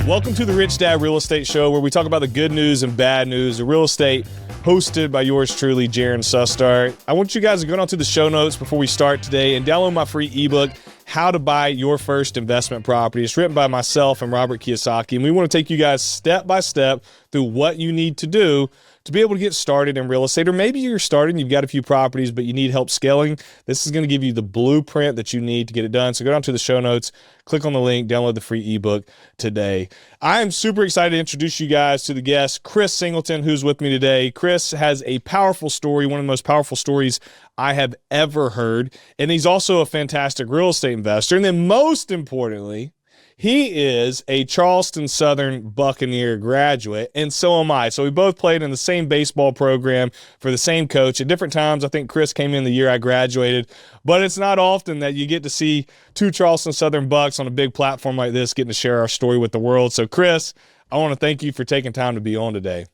Welcome to the Rich Dad Real Estate Show, where we talk about the good news and bad news of real estate, hosted by yours truly, Jaren Sustar. I want you guys to go down to the show notes before we start today and download my free ebook, How to Buy Your First Investment Property. It's written by myself and Robert Kiyosaki, and we want to take you guys step by step through what you need to do to be able to get started in real estate. Or maybe you're starting, you've got a few properties, but you need help scaling. This is going to give you the blueprint that you need to get it done. So go down to the show notes, click on the link, download the free ebook today. I am super excited to introduce you guys to the guest, Chris Singleton, who's with me today. Chris has a powerful story, one of the most powerful stories I have ever heard. And he's also a fantastic real estate investor. And then most importantly, he is a Charleston Southern Buccaneer graduate, and so am I. So we both played in the same baseball program for the same coach at different times. I think Chris came in the year I graduated, but it's not often that you get to see two Charleston Southern Bucks on a big platform like this getting to share our story with the world. So Chris, I want to thank you for taking time to be on today.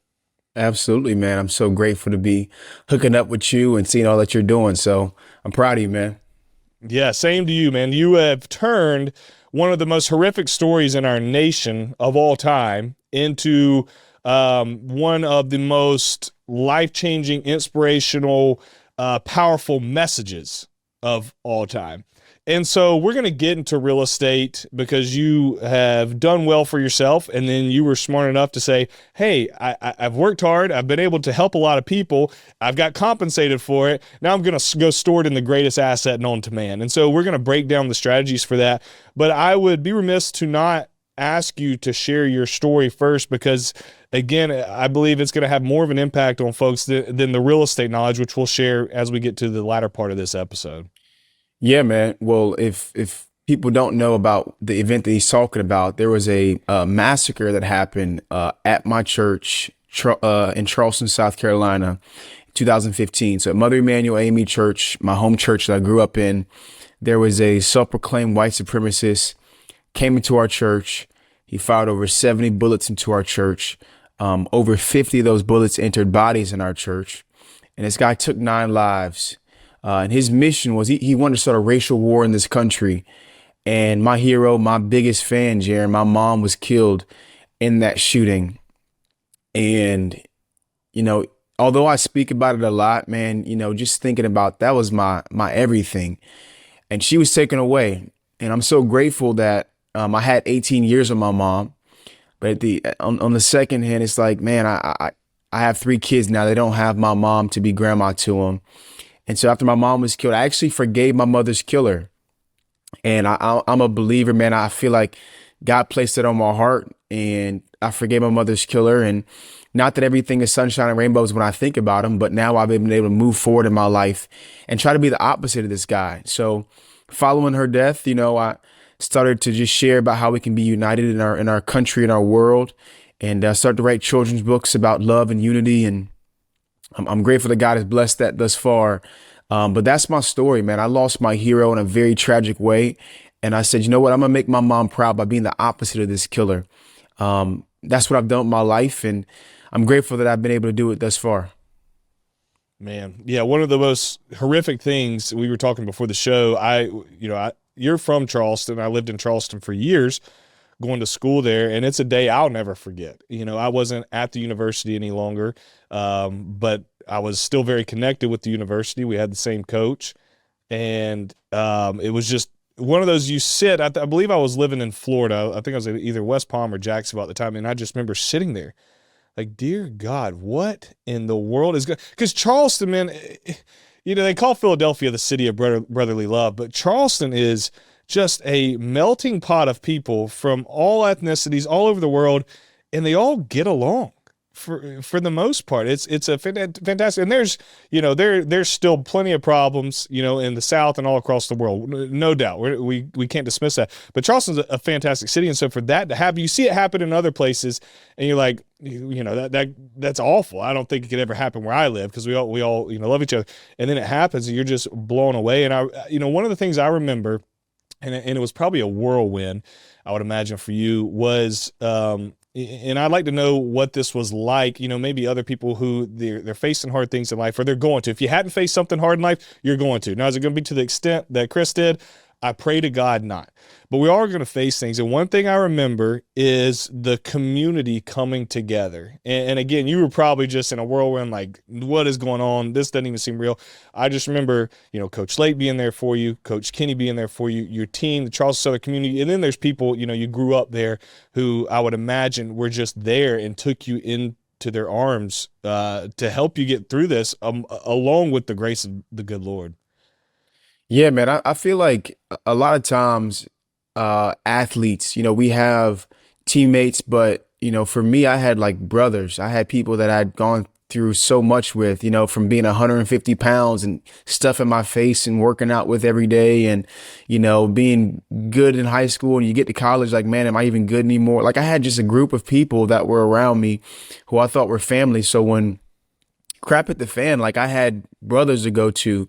Absolutely, man. I'm so grateful to be hooking up with you and seeing all that you're doing. So I'm proud of you, man. Yeah, same to you, man. You have turned one of the most horrific stories in our nation of all time into one of the most life-changing, inspirational, powerful messages of all time. And so we're going to get into real estate because you have done well for yourself, and then you were smart enough to say, hey, I've worked hard. I've been able to help a lot of people. I've got compensated for it. Now I'm going to go store it in the greatest asset known to man. And so we're going to break down the strategies for that. But I would be remiss to not ask you to share your story first because, again, I believe it's going to have more of an impact on folks than the real estate knowledge, which we'll share as we get to the latter part of this episode. Yeah, man. Well, if people don't know about the event that he's talking about, there was a massacre that happened at my church in Charleston, South Carolina, in 2015. So at Mother Emanuel AME Church, my home church that I grew up in, there was a self-proclaimed white supremacist came into our church. He fired over 70 bullets into our church. Over 50 of those bullets entered bodies in our church. And this guy took 9 lives. And his mission was he wanted to start a racial war in this country. And my hero, my biggest fan, Jaren, my mom was killed in that shooting. And, you know, although I speak about it a lot, man, you know, just thinking about that was my everything. And she was taken away. And I'm so grateful that I had 18 years with my mom. But on the second hand, it's like, man, I have 3 kids now. They don't have my mom to be grandma to them. And so after my mom was killed, I actually forgave my mother's killer. And I'm a believer, man. I feel like God placed it on my heart and I forgave my mother's killer. And not that everything is sunshine and rainbows when I think about him, but now I've been able to move forward in my life and try to be the opposite of this guy. So following her death, you know, I started to just share about how we can be united in our country and our world, and start to write children's books about love and unity. And I'm grateful that God has blessed that thus far. But that's my story, man. I lost my hero in a very tragic way. And I said, you know what? I'm going to make my mom proud by being the opposite of this killer. That's what I've done with my life. And I'm grateful that I've been able to do it thus far. Man. Yeah. One of the most horrific things we were talking before the show, you're from Charleston. I lived in Charleston for years, going to school there, and it's a day I'll never forget. You know, I wasn't at the university any longer, but I was still very connected with the university. We had the same coach, and it was just one of those you sit. I believe I was living in Florida. I think I was at either West Palm or Jacksonville at the time, and I just remember sitting there like, dear God, what in the world is going? Because Charleston, man, you know, they call Philadelphia the city of brotherly love, but Charleston is just a melting pot of people from all ethnicities all over the world, and they all get along for the most part. It's a fantastic, and there's, you know, there's still plenty of problems, you know, in the South and all across the world, no doubt. We can't dismiss that, but Charleston's a fantastic city, and so for that to happen, you see it happen in other places, and you're like, you know, that's awful. I don't think it could ever happen where I live because we all you know, love each other, and then it happens, and you're just blown away. And you know, one of the things I remember, and it was probably a whirlwind, I would imagine for you, was and I'd like to know what this was like, you know, maybe other people who they're facing hard things in life, or they're going to. If you hadn't faced something hard in life, you're going to. Now, is it going to be to the extent that Chris did? I pray to God not. But we are going to face things. And one thing I remember is the community coming together. And again, you were probably just in a whirlwind, like, what is going on? This doesn't even seem real. I just remember, Coach Lake being there for you, Coach Kenny being there for you, your team, the Charleston Southern community. And then there's people, you grew up there who I would imagine were just there and took you into their arms to help you get through this, along with the grace of the good Lord. Yeah, man. I feel like a lot of times, athletes, we have teammates, but for me, I had like brothers. I had people that I'd gone through so much with, from being 150 pounds and stuff in my face and working out with every day and, being good in high school, and you get to college, like, man, am I even good anymore? Like, I had just a group of people that were around me who I thought were family. So when crap hit the fan, like, I had brothers to go to.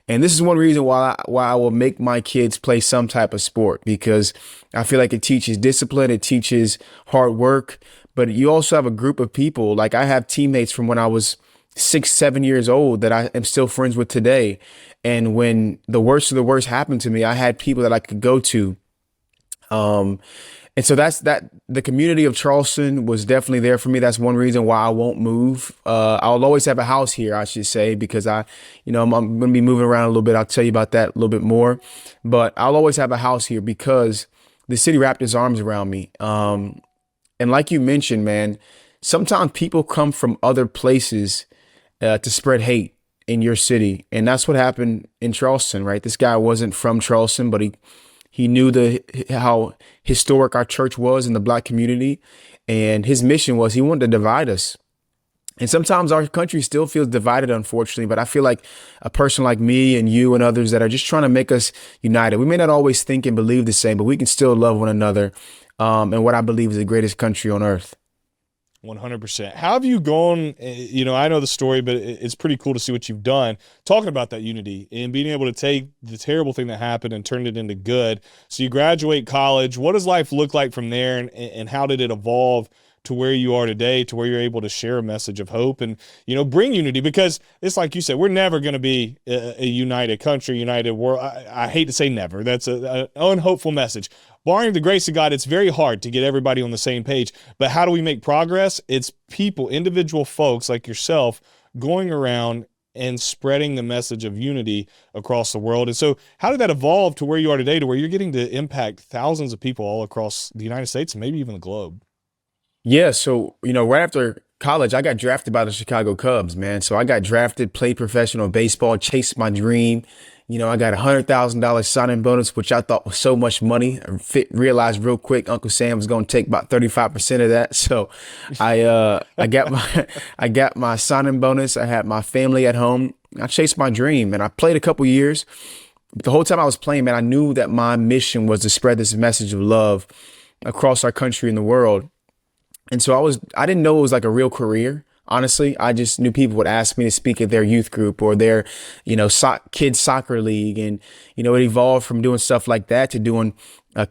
And this is one reason why I will make my kids play some type of sport, because I feel like it teaches discipline, it teaches hard work, but you also have a group of people. Like, I have teammates from when I was 6, 7 years old that I am still friends with today. And when the worst of the worst happened to me, I had people that I could go to. And so the community of Charleston was definitely there for me. That's one reason why I won't move. I'll always have a house here, I should say, because I'm going to be moving around a little bit. I'll tell you about that a little bit more, but I'll always have a house here because the city wrapped its arms around me. And like you mentioned, man, sometimes people come from other places, to spread hate in your city. And that's what happened in Charleston, right? This guy wasn't from Charleston, but he knew how historic our church was in the Black community, and his mission was he wanted to divide us. And sometimes our country still feels divided, unfortunately, but I feel like a person like me and you and others that are just trying to make us united. We may not always think and believe the same, but we can still love one another, and what I believe is the greatest country on earth. 100%. How have you gone? I know the story, but it's pretty cool to see what you've done, talking about that unity and being able to take the terrible thing that happened and turn it into good. So you graduate college. What does life look like from there, and how did it evolve to where you are today, to where you're able to share a message of hope and, bring unity? Because it's like you said, we're never going to be a united country, united world. I hate to say never. That's an unhopeful message. Barring the grace of God, it's very hard to get everybody on the same page. But how do we make progress? It's people, individual folks like yourself, going around and spreading the message of unity across the world. And so how did that evolve to where you are today, to where you're getting to impact thousands of people all across the United States and maybe even the globe? Yeah, so right after college, I got drafted by the Chicago Cubs, man. So I got drafted, played professional baseball, chased my dream. I got $100,000 signing bonus, which I thought was so much money. Realized real quick Uncle Sam was going to take about 35% of that. So I got my signing bonus. I had my family at home. I chased my dream, and I played a couple years. But the whole time I was playing, man, I knew that my mission was to spread this message of love across our country and the world. And so I didn't know it was like a real career. Honestly, I just knew people would ask me to speak at their youth group or their, kids soccer league. And, it evolved from doing stuff like that to doing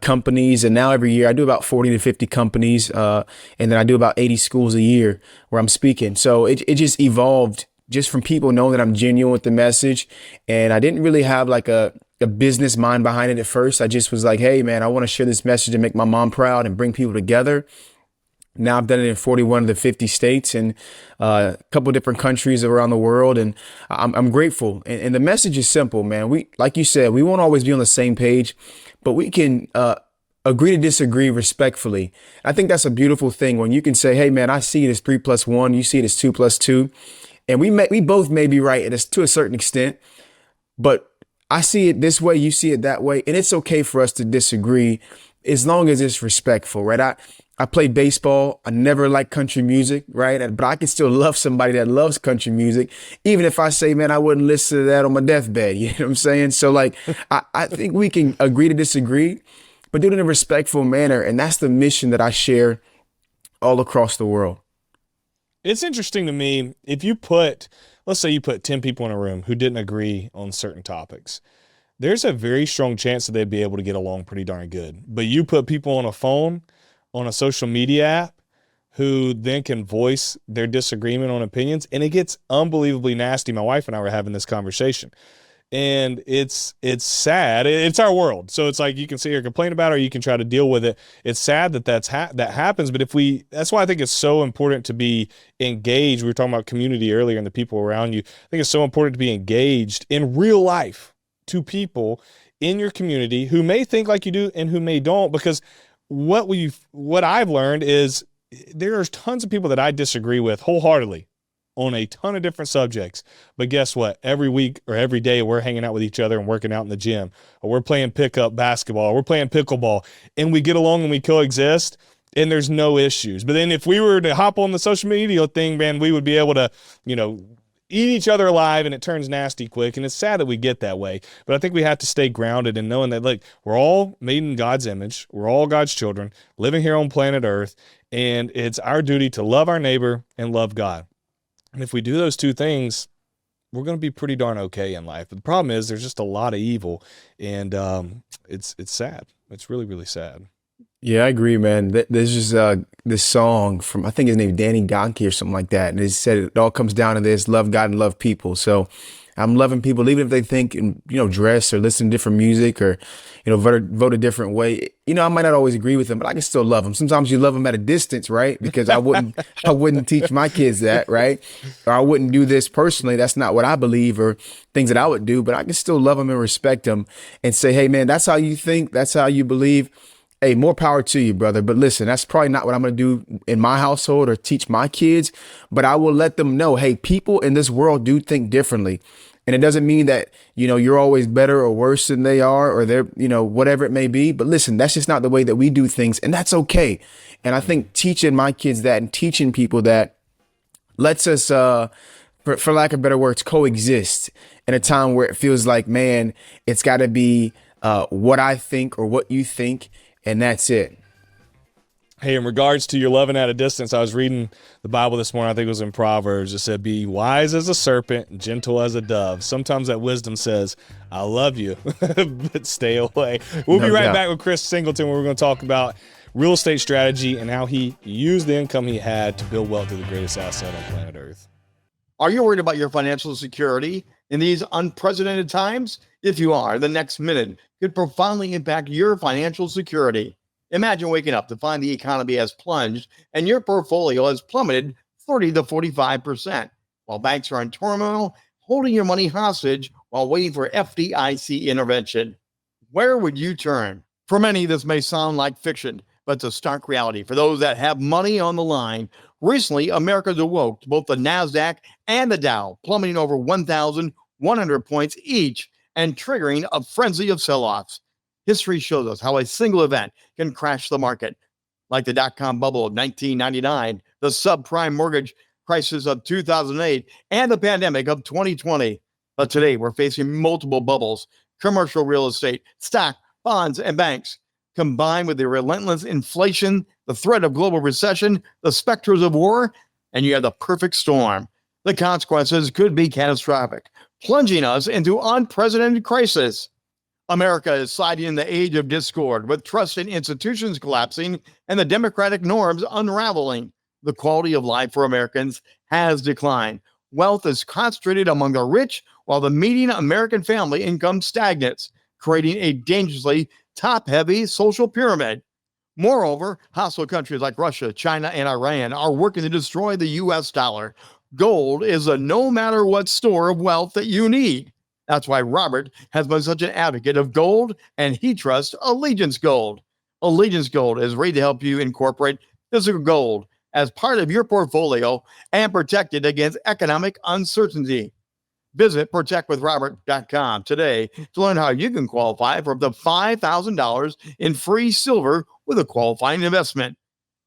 companies. And now every year I do about 40 to 50 companies. And then I do about 80 schools a year where I'm speaking. So it just evolved just from people knowing that I'm genuine with the message. And I didn't really have like a business mind behind it at first. I just was like, hey, man, I want to share this message and make my mom proud and bring people together. Now I've done it in 41 of the 50 states and a couple of different countries around the world. And I'm grateful. And the message is simple, man. Like you said, we won't always be on the same page, but we can agree to disagree respectfully. I think that's a beautiful thing when you can say, hey, man, I see it as 3 plus 1. You see it as 2 plus 2. And we both may be right to a certain extent, but I see it this way. You see it that way. And it's OK for us to disagree as long as it's respectful. Right. I played baseball. I never liked country music, right? But I can still love somebody that loves country music, even if I say, man, I wouldn't listen to that on my deathbed. You know what I'm saying? So like, I think we can agree to disagree, but do it in a respectful manner. And that's the mission that I share all across the world. It's interesting to me, if let's say you put 10 people in a room who didn't agree on certain topics, there's a very strong chance that they'd be able to get along pretty darn good. But you put people on a phone, on a social media app, who then can voice their disagreement on opinions, and it gets unbelievably nasty. My wife and I were having this conversation. And it's sad. It's our world. So it's like you can sit here and complain about it, or you can try to deal with it. It's sad that that happens. But that's why I think it's so important to be engaged. We were talking about community earlier and the people around you. I think it's so important to be engaged in real life to people in your community who may think like you do and who may don't, because what I've learned is there's tons of people that I disagree with wholeheartedly on a ton of different subjects. But guess what? Every week or every day we're hanging out with each other and working out in the gym, or we're playing pickup basketball, or we're playing pickleball, and we get along and we coexist and there's no issues. But then if we were to hop on the social media thing, man, we would be able to, eat each other alive, and it turns nasty quick. And it's sad that we get that way. But I think we have to stay grounded in knowing that, like, we're all made in God's image. We're all God's children living here on planet Earth. And it's our duty to love our neighbor and love God. And if we do those two things, we're going to be pretty darn okay in life. But the problem is there's just a lot of evil, and it's sad. It's really, really sad. Yeah, I agree, man. There's just this song from, I think his name is Danny Gonke or something like that. And it said it all comes down to this: love God and love people. So I'm loving people, even if they think and, dress or listen to different music, or, vote a different way. I might not always agree with them, but I can still love them. Sometimes you love them at a distance, right? Because I wouldn't teach my kids that, right? Or I wouldn't do this personally. That's not what I believe, or things that I would do, but I can still love them and respect them and say, hey, man, that's how you think. That's how you believe. Hey, more power to you, brother. But listen, that's probably not what I'm going to do in my household or teach my kids. But I will let them know, hey, people in this world do think differently. And it doesn't mean that, you're always better or worse than they are, or they're, whatever it may be. But listen, that's just not the way that we do things. And that's okay. And I think teaching my kids that and teaching people that lets us, for lack of better words, coexist in a time where it feels like, man, it's got to be what I think or what you think. And that's it. Hey, in regards to your loving at a distance, I was reading the Bible this morning. I think it was in Proverbs. It said, be wise as a serpent, gentle as a dove. Sometimes that wisdom says, I love you, but stay away. We'll be right back with Chris Singleton, where we're going to talk about real estate strategy and how he used the income he had to build wealth to the greatest asset on planet Earth. Are you worried about your financial security in these unprecedented times? If you are, the next minute could profoundly impact your financial security. Imagine waking up to find the economy has plunged and your portfolio has plummeted 30 to 45%, while banks are in turmoil, holding your money hostage while waiting for FDIC intervention. Where would you turn? For many, this may sound like fiction, but it's a stark reality for those that have money on the line. Recently, America's awoke to both the NASDAQ and the Dow, plummeting over 1,100 points each and triggering a frenzy of sell-offs. History shows us how a single event can crash the market, like the dot-com bubble of 1999, the subprime mortgage crisis of 2008, and the pandemic of 2020. But today, we're facing multiple bubbles: commercial real estate, stock, bonds, and banks. Combined with the relentless inflation, the threat of global recession, the specters of war, and you have the perfect storm. The consequences could be catastrophic, plunging us into unprecedented crisis. America is sliding in the age of discord, with trust in institutions collapsing and the democratic norms unraveling. The quality of life for Americans has declined. Wealth is concentrated among the rich, while the median American family income stagnates, creating a dangerously top-heavy social pyramid. Moreover, hostile countries like Russia, China, and Iran are working to destroy the U.S. dollar. Gold is a no-matter-what store of wealth that you need. That's why Robert has been such an advocate of gold, and he trusts Allegiance Gold. Allegiance Gold is ready to help you incorporate physical gold as part of your portfolio and protect it against economic uncertainty. Visit protectwithrobert.com today to learn how you can qualify for up to $5,000 in free silver with a qualifying investment.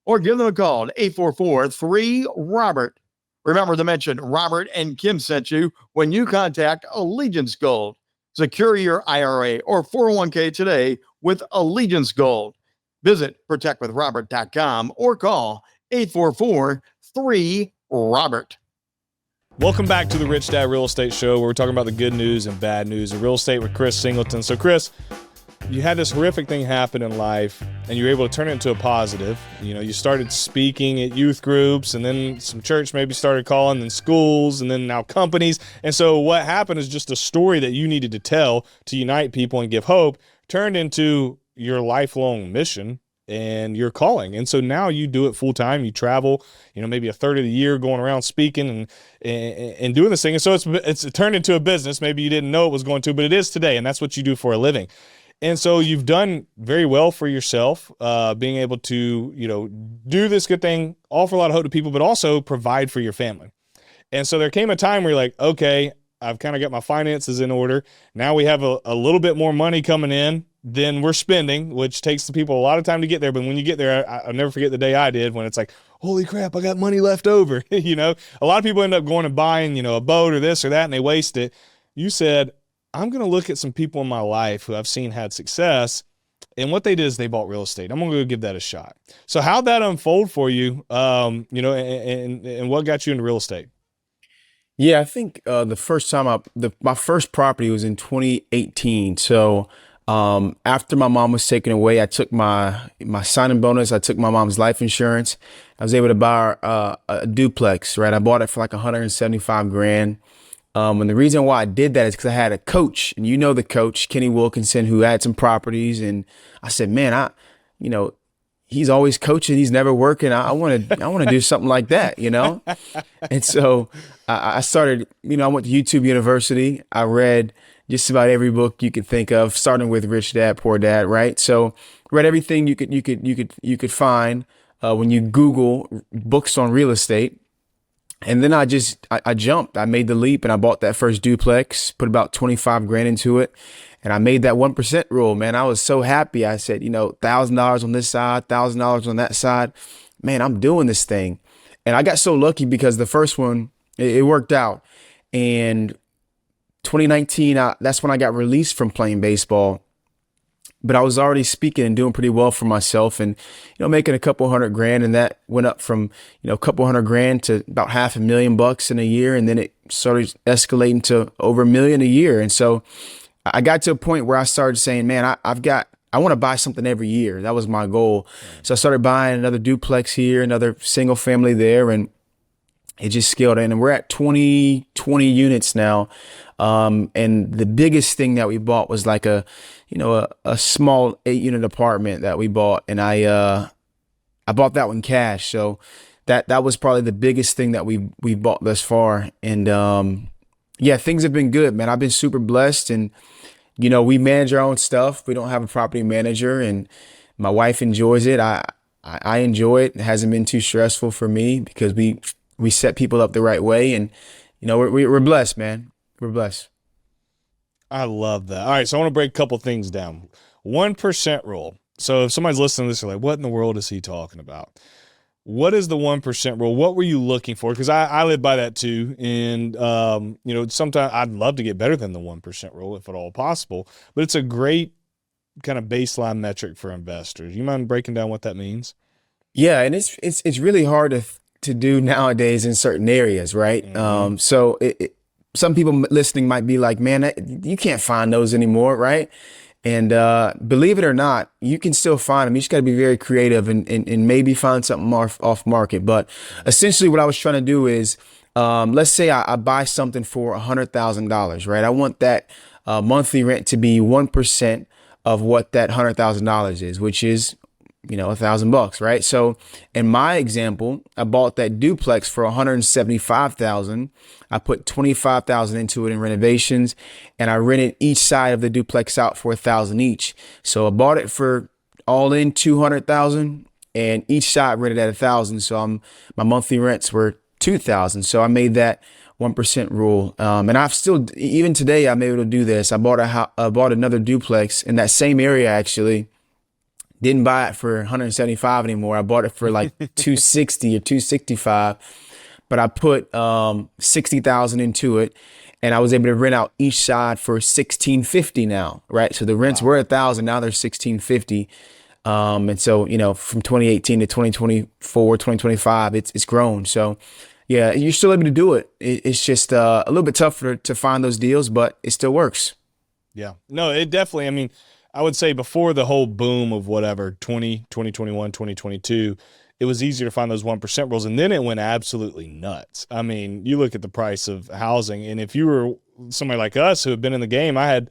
Or give them a call at 844-3-ROBERT. Remember to mention Robert and Kim sent you when you contact Allegiance Gold. Secure your IRA or 401k today with Allegiance Gold. Visit protectwithrobert.com or call 844-3-ROBERT. Welcome back to the Rich Dad Real Estate Show, where we're talking about the good news and bad news of real estate with Chris Singleton. So, Chris, you had this horrific thing happen in life and you were able to turn it into a positive. You know, you started speaking at youth groups, and then some church maybe started calling, then schools, and then now companies. And so what happened is just a story that you needed to tell to unite people and give hope turned into your lifelong mission and your calling. And so now you do it full time. You travel, you know, maybe a third of the year going around speaking and doing this thing. And so it's turned into a business. Maybe you didn't know it was going to, but it is today. And that's what you do for a living. And so you've done very well for yourself, being able to, you know, do this good thing, offer a lot of hope to people, but also provide for your family. And so there came a time where you're like, okay, I've kind of got my finances in order. Now we have a little bit more money coming in than we're spending, which takes the people a lot of time to get there. But when you get there, I'll never forget the day I did when it's like, holy crap, I got money left over. You know, a lot of people end up going and buying, you know, a boat or this or that, and they waste it. You said, I'm going to look at some people in my life who I've seen had success, and what they did is they bought real estate. I'm going to go give that a shot. So how'd that unfold for you, you know, and what got you into real estate? Yeah, I think the first time my first property was in 2018. So after my mom was taken away, I took my signing bonus. I took my mom's life insurance. I was able to buy a duplex, right? I bought it for like 175 grand. And the reason why I did that is because I had a coach, and you know the coach, Kenny Wilkinson, who had some properties, and I said, man, you know, he's always coaching, he's never working. I want to do something like that, you know. And so I started, you know, I went to YouTube University. I read just about every book you could think of, starting with Rich Dad Poor Dad, right? So read everything you could find when you Google books on real estate. And then I jumped. I made the leap and I bought that first duplex, put about 25 grand into it. And I made that 1% rule, man. I was so happy. I said, you know, $1,000 on this side, $1,000 on that side. Man, I'm doing this thing. And I got so lucky because the first one, it worked out. And 2019, that's when I got released from playing baseball. But I was already speaking and doing pretty well for myself, and, you know, making a couple $100 grand, and that went up from, you know, a couple $100 grand to about $500,000 in a year. And then it started escalating to over $1 million a year. And so I got to a point where I started saying, man, I want to buy something every year. That was my goal. So I started buying another duplex here, another single family there, and it just scaled in, and we're at 20 units now. And the biggest thing that we bought was like a small 8-unit apartment that we bought. And I bought that one cash. So that was probably the biggest thing that we bought thus far. And, yeah, things have been good, man. I've been super blessed, and, you know, we manage our own stuff. We don't have a property manager, and my wife enjoys it. I enjoy it. It hasn't been too stressful for me because we set people up the right way, and, you know, we're blessed, man. We're blessed. I love that. All right, so I want to break a couple things down. 1% rule. So if somebody's listening to this, they're like, what in the world is he talking about? What is the 1% rule? What were you looking for? Because I live by that too. And, you know, sometimes I'd love to get better than the 1% rule if at all possible. But it's a great kind of baseline metric for investors. You mind breaking down what that means? Yeah, and it's really hard to do nowadays in certain areas, right? Mm-hmm. So some people listening might be like, man, you can't find those anymore, right? And believe it or not, you can still find them. You just got to be very creative and maybe find something off market. But essentially what I was trying to do is, let's say I buy something for $100,000, right? I want that monthly rent to be 1% of what that $100,000 is, which is, you know, $1,000, right? So in my example, I bought that duplex for $175,000. I put $25,000 into it in renovations, and I rented each side of the duplex out for $1,000 each. So I bought it for all in $200,000, and each side rented at $1,000. So my monthly rents were $2,000. So I made that 1% rule. And I've still, even today, I'm able to do this. I bought another duplex in that same area, actually. Didn't buy it for 175 anymore. I bought it for like 260 or 265, but I put 60,000 into it, and I was able to rent out each side for 1,650 now, right? So the rents were 1,000, now they're 1,650. And so, you know, from 2018 to 2024, 2025, it's grown. So yeah, you're still able to do it. It's just a little bit tougher to find those deals, but it still works. Yeah, no, it definitely, I mean, I would say before the whole boom of whatever, 2021, 2022, it was easier to find those 1% rules. And then it went absolutely nuts. I mean, you look at the price of housing, and if you were somebody like us who have been in the game, I had,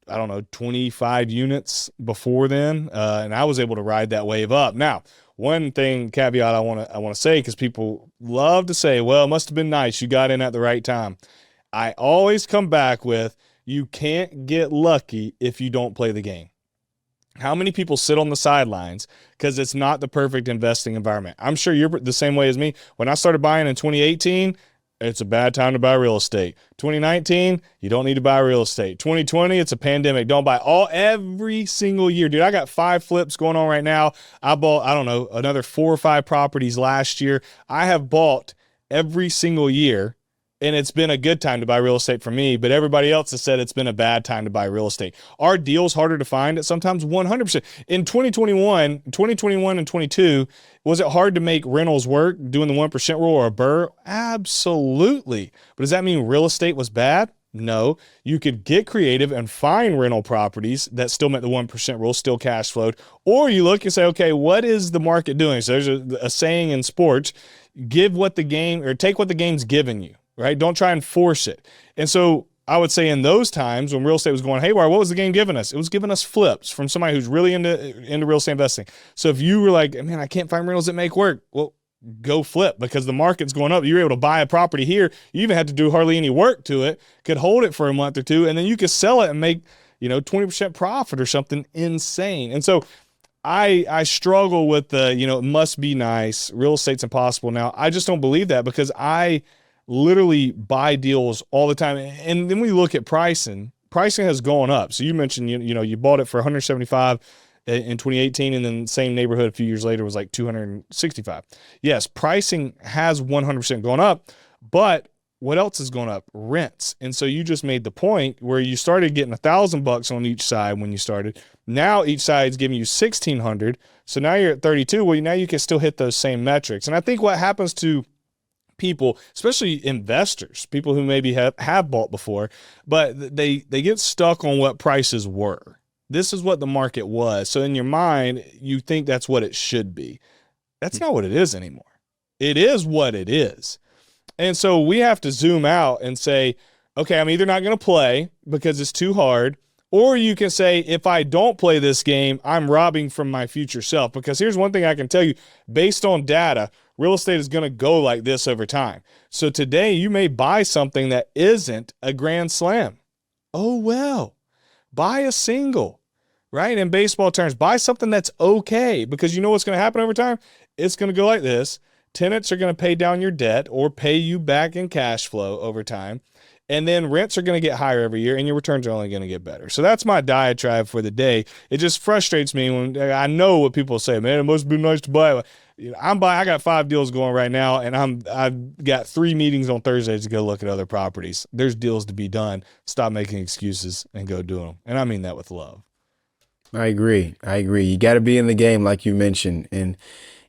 I don't know, 25 units before then, and I was able to ride that wave up. Now, one thing caveat I want to say, because people love to say, well, it must have been nice, you got in at the right time. I always come back with, you can't get lucky if you don't play the game. How many people sit on the sidelines because it's not the perfect investing environment? I'm sure you're the same way as me. When I started buying in 2018, it's a bad time to buy real estate. 2019, you don't need to buy real estate. 2020, it's a pandemic. Don't buy every single year. Dude, I got 5 flips going on right now. I bought, I don't know, another 4 or 5 properties last year. I have bought every single year, and it's been a good time to buy real estate for me, but everybody else has said it's been a bad time to buy real estate. Are deals harder to find? At sometimes 100%. In 2021 and 22, was it hard to make rentals work doing the 1% rule or a burr? Absolutely. But does that mean real estate was bad? No. You could get creative and find rental properties that still met the 1% rule, still cash flowed. Or you look and say, okay, what is the market doing? So there's a saying in sports, take what the game's given you. Right? Don't try and force it. And so I would say in those times when real estate was going haywire, what was the game giving us? It was giving us flips from somebody who's really into real estate investing. So if you were like, man, I can't find rentals that make work. Well, go flip because the market's going up. You're able to buy a property here. You even had to do hardly any work to it, could hold it for a month or two, and then you could sell it and make, 20% profit or something insane. And so I struggle with the, it must be nice. Real estate's impossible now. I just don't believe that because I literally buy deals all the time. And then we look at pricing has gone up. So you mentioned, you bought it for 175 in 2018, and then same neighborhood a few years later was like 265. Yes, pricing has 100% gone up, but what else has gone up? Rents. And so you just made the point where you started getting $1,000 on each side when you started. Now each side's giving you 1,600. So now you're at 32. Well, now you can still hit those same metrics. And I think what happens to people, especially investors, people who maybe have bought before, but they get stuck on what prices were. This is what the market was. So in your mind, you think that's what it should be. That's not what it is anymore. It is what it is. And so we have to zoom out and say, okay, I'm either not going to play because it's too hard, or you can say, if I don't play this game, I'm robbing from my future self. Because here's one thing I can tell you, based on data, real estate is going to go like this over time. So today you may buy something that isn't a grand slam. Oh, well, buy a single, right? In baseball terms, buy something that's okay, because you know what's going to happen over time? It's going to go like this. Tenants are going to pay down your debt or pay you back in cash flow over time. And then rents are going to get higher every year, and your returns are only going to get better. So that's my diatribe for the day. It just frustrates me when I know what people say, man, it must be nice to buy. I got 5 deals going right now, and I've got 3 meetings on Thursdays to go look at other properties. There's deals to be done. Stop making excuses and go do them. And I mean that with love. I agree. You got to be in the game, like you mentioned. And,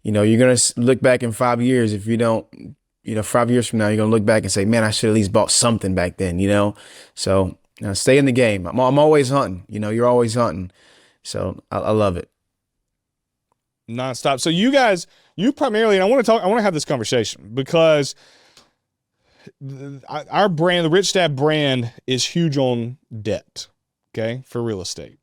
you're going to look back in 5 years. If you don't, 5 years from now, you're going to look back and say, man, I should at least bought something back then, So stay in the game. I'm always hunting. You're always hunting. So I love it. Nonstop. So you guys, you primarily, and I want to have this conversation because our brand, the Rich Dad brand, is huge on debt, okay, for real estate.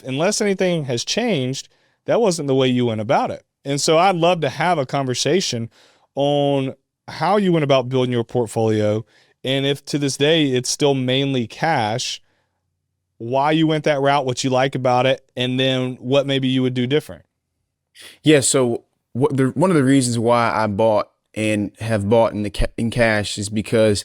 Unless anything has changed, that wasn't the way you went about it. And so I'd love to have a conversation on how you went about building your portfolio. And if to this day it's still mainly cash, why you went that route, what you like about it, and then what maybe you would do different. Yeah. So one of the reasons why I bought and have bought in cash is because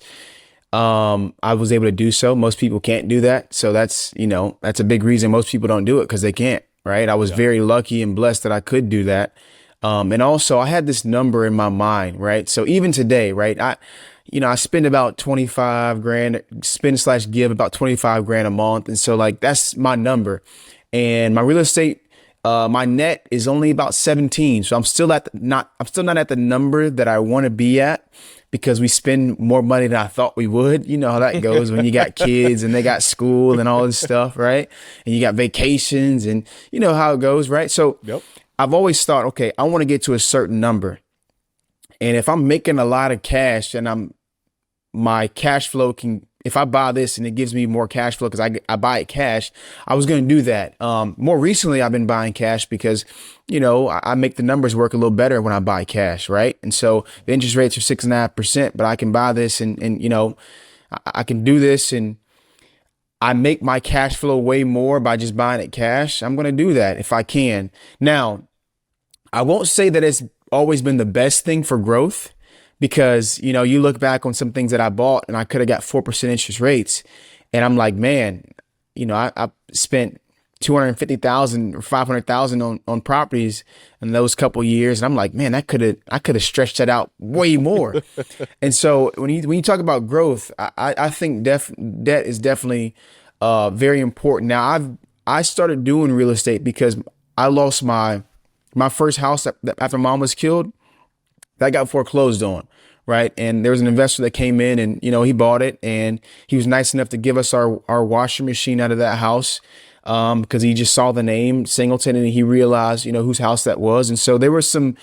I was able to do so. Most people can't do that. So that's a big reason most people don't do it, because they can't. Right. I was very lucky and blessed that I could do that. And also I had this number in my mind. Right. So even today, right, I spend about 25 grand, spend/give about 25 grand a month. And so that's my number. And my real estate My net is only about 17. So I'm still I'm still not at the number that I want to be at, because we spend more money than I thought we would. You know how that goes when you got kids and they got school and all this stuff, right? And you got vacations, and you know how it goes, right? So Yep. I've always thought, okay, I want to get to a certain number. And if I'm making a lot of cash and my cash flow can, if I buy this and it gives me more cash flow because I buy it cash, I was going to do that. More recently, I've been buying cash because, you know, I make the numbers work a little better when I buy cash, right? And so the interest rates are 6.5%, but I can buy this and you know, I can do this and I make my cash flow way more by just buying it cash. I'm going to do that if I can. Now, I won't say that it's always been the best thing for growth, because, you know, you look back on some things that I bought and I could have got 4% interest rates. And I'm like, man, you know, I spent 250,000 or 500,000 on properties in those couple years. And I'm like, man, I could have stretched that out way more. And so when you talk about growth, I think debt is definitely very important. Now I started doing real estate because I lost my first house after mom was killed. That got foreclosed on, right? And there was an investor that came in and, you know, he bought it, and he was nice enough to give us our washing machine out of that house, because he just saw the name Singleton and he realized, you know, whose house that was. And so there was some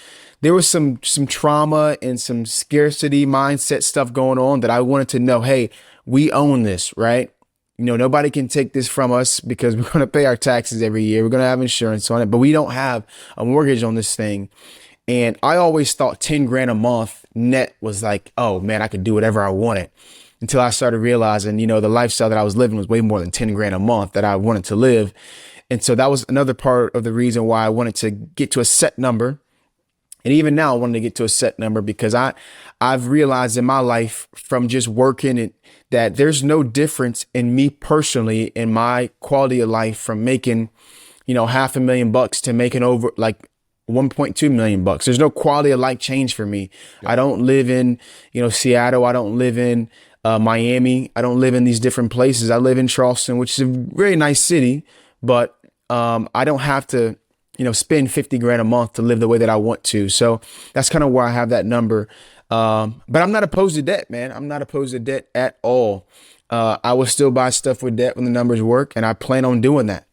trauma and some scarcity mindset stuff going on that I wanted to know, hey, we own this, right? You know, nobody can take this from us because we're going to pay our taxes every year. We're going to have insurance on it, but we don't have a mortgage on this thing. And I always thought 10 grand a month net was like, oh man, I could do whatever I wanted, until I started realizing, you know, the lifestyle that I was living was way more than 10 grand a month that I wanted to live. And so that was another part of the reason why I wanted to get to a set number. And even now I wanted to get to a set number because I've realized in my life from just working that there's no difference in me personally in my quality of life from making, you know, $500,000 to making over like 1.2 million bucks. There's no quality of life change for me. Yeah. I don't live in, you know, Seattle. I don't live in Miami. I don't live in these different places. I live in Charleston, which is a very nice city, but I don't have to, you know, spend 50 grand a month to live the way that I want to. So that's kind of where I have that number. But I'm not opposed to debt, man. I'm not opposed to debt at all. I will still buy stuff with debt when the numbers work, and I plan on doing that.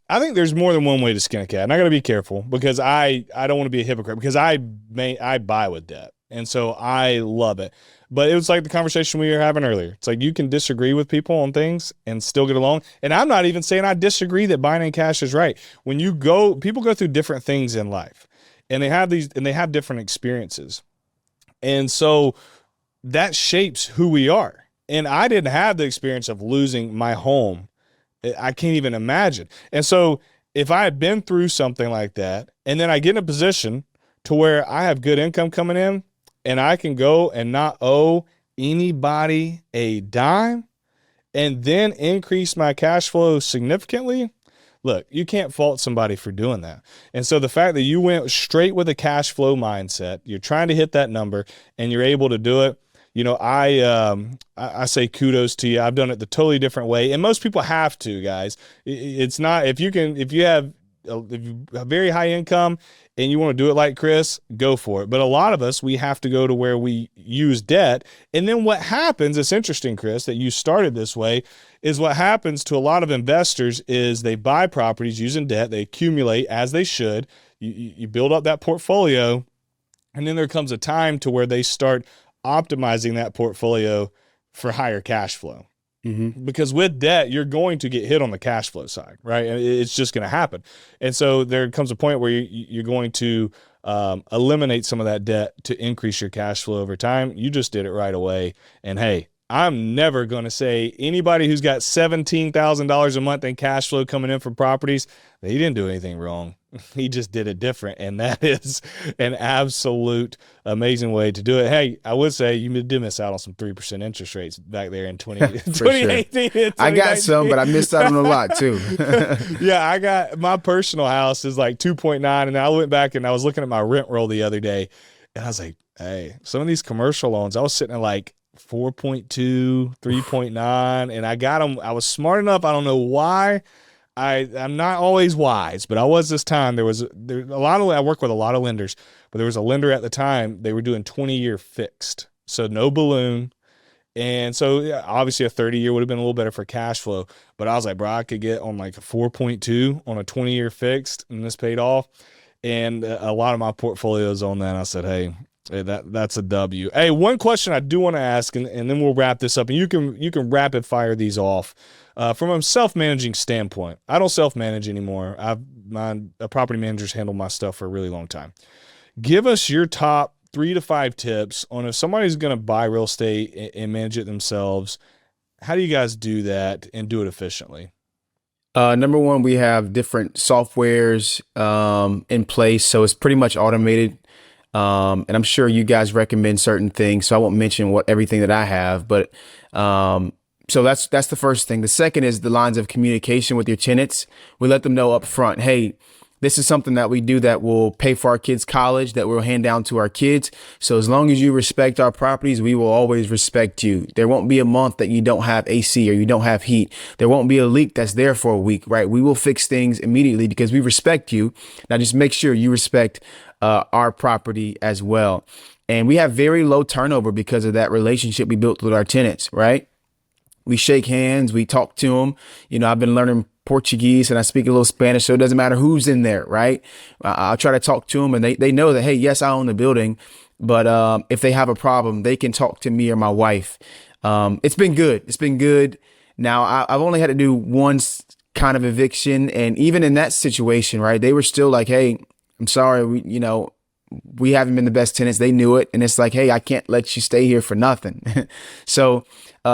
I think there's more than one way to skin a cat, and I got to be careful because I don't want to be a hypocrite because I buy with debt, and so I love it. But it was like the conversation we were having earlier. It's like you can disagree with people on things and still get along. And I'm not even saying I disagree that buying in cash is right. When people go through different things in life, and they have different experiences, and so that shapes who we are. And I didn't have the experience of losing my home. I can't even imagine. And so if I had been through something like that, and then I get in a position to where I have good income coming in and I can go and not owe anybody a dime and then increase my cash flow significantly, look, you can't fault somebody for doing that. And so the fact that you went straight with a cash flow mindset, you're trying to hit that number and you're able to do it. You know, I say kudos to you. I've done it the totally different way, and most people have to, guys. It's not if you have a very high income and you want to do it like Chris, go for it. But a lot of us, we have to go to where we use debt, and then what happens? It's interesting, Chris, that you started this way. Is what happens to a lot of investors is they buy properties using debt, they accumulate as they should. You build up that portfolio, and then there comes a time to where they start optimizing that portfolio for higher cash flow. Mm-hmm. Because with debt, you're going to get hit on the cash flow side, right? And it's just going to happen. And so there comes a point where you're going to eliminate some of that debt to increase your cash flow over time. You just did it right away. And hey, I'm never going to say anybody who's got $17,000 a month in cash flow coming in from properties, they didn't do anything wrong. He just did it different. And that is an absolute amazing way to do it. Hey, I would say you did miss out on some 3% interest rates back there in 2018. Sure. I got some, but I missed out on a lot too. Yeah, I got my personal house is like 2.9. And I went back and I was looking at my rent roll the other day and I was like, hey, some of these commercial loans, I was sitting at like 4.2, 3.9, and I got them. I was smart enough. I don't know why. I'm not always wise, but I was this time. I work with a lot of lenders, but there was a lender at the time, they were doing 20-year fixed. So no balloon. And so yeah, obviously a 30-year would have been a little better for cash flow, but I was like, bro, I could get on like a 4.2 on a 20-year fixed, and this paid off. And a lot of my portfolios on that. I said, hey, that's a W. Hey, one question I do want to ask, and then we'll wrap this up, and you can rapid fire these off. From a self-managing standpoint, I don't self-manage anymore. My property managers handle my stuff for a really long time. Give us your top 3 to 5 tips on if somebody's going to buy real estate and manage it themselves. How do you guys do that and do it efficiently? Number one, we have different softwares in place, so it's pretty much automated. And I'm sure you guys recommend certain things, so I won't mention everything that I have, but so that's the first thing. The second is the lines of communication with your tenants. We let them know up front, hey, this is something that we do that will pay for our kids' college, that we'll hand down to our kids. So as long as you respect our properties, we will always respect you. There won't be a month that you don't have AC or you don't have heat. There won't be a leak that's there for a week, right? We will fix things immediately because we respect you. Now just make sure you respect our property as well. And we have very low turnover because of that relationship we built with our tenants, right? We shake hands, we talk to them. You know, I've been learning Portuguese and I speak a little Spanish, so it doesn't matter who's in there, right? I'll try to talk to them, and they know that, hey, yes, I own the building, but if they have a problem, they can talk to me or my wife. It's been good. It's been good. Now, I've only had to do one kind of eviction, and even in that situation, right, they were still like, hey, I'm sorry, we haven't been the best tenants. They knew it, and it's like, hey, I can't let you stay here for nothing. So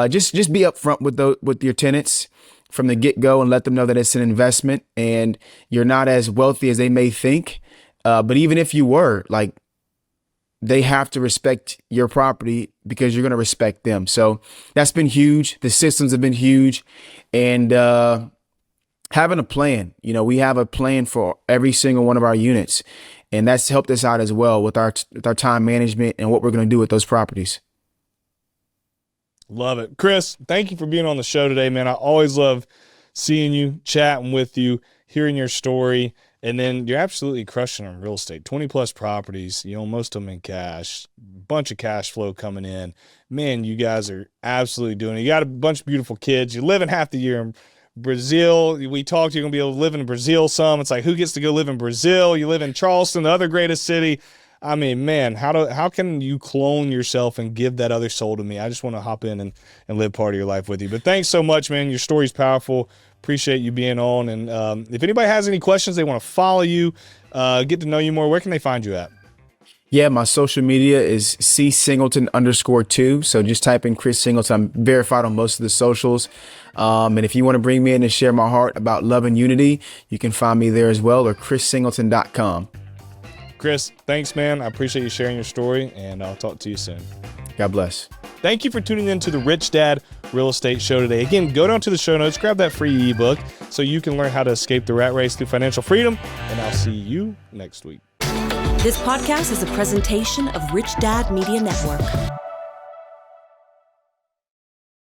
just be upfront with your tenants from the get-go and let them know that it's an investment and you're not as wealthy as they may think. But even if you were, like, they have to respect your property because you're going to respect them. So that's been huge. The systems have been huge. And having a plan, we have a plan for every single one of our units. And that's helped us out as well with our time management and what we're going to do with those properties. Love it. Chris, thank you for being on the show today, man. I always love seeing you, chatting with you, hearing your story. And then you're absolutely crushing on real estate. 20 plus properties, most of them in cash, bunch of cash flow coming in. Man, you guys are absolutely doing it. You got a bunch of beautiful kids. You're living half the year in Brazil. We talked, you're going to be able to live in Brazil some. It's like, who gets to go live in Brazil? You live in Charleston, the other greatest city. I mean, man, how can you clone yourself and give that other soul to me? I just want to hop in and live part of your life with you. But thanks so much, man. Your story's powerful. Appreciate you being on. And if anybody has any questions, they want to follow you, get to know you more, where can they find you at? Yeah, my social media is @Singleton_2. So just type in Chris Singleton. I'm verified on most of the socials. And if you want to bring me in and share my heart about love and unity, you can find me there as well, or chrissingleton.com. Chris, thanks, man. I appreciate you sharing your story, and I'll talk to you soon. God bless. Thank you for tuning in to the Rich Dad Real Estate Show today. Again, go down to the show notes, grab that free ebook so you can learn how to escape the rat race through financial freedom, and I'll see you next week. This podcast is a presentation of Rich Dad Media Network.